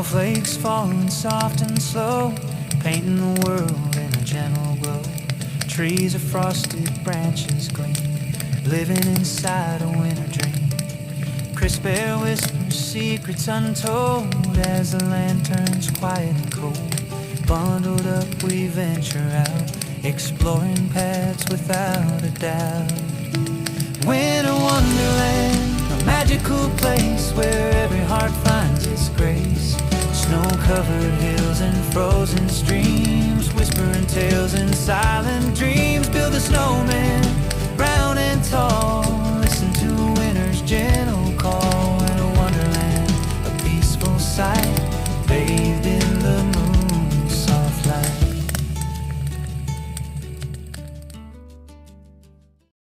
Snowflakes falling soft and slow, painting the world in a gentle glow. Trees of frosted branches gleam, living inside a winter dream. Crisp air whispers secrets untold as the land turns quiet and cold. Bundled up we venture out, exploring paths without a doubt. Winter wonderland, a magical place where every heart finds its grace. Snow-covered hills and frozen streams, whispering tales and silent dreams. Build a snowman, round and tall, listen to winter's gentle call. In a wonderland, a peaceful sight, bathed in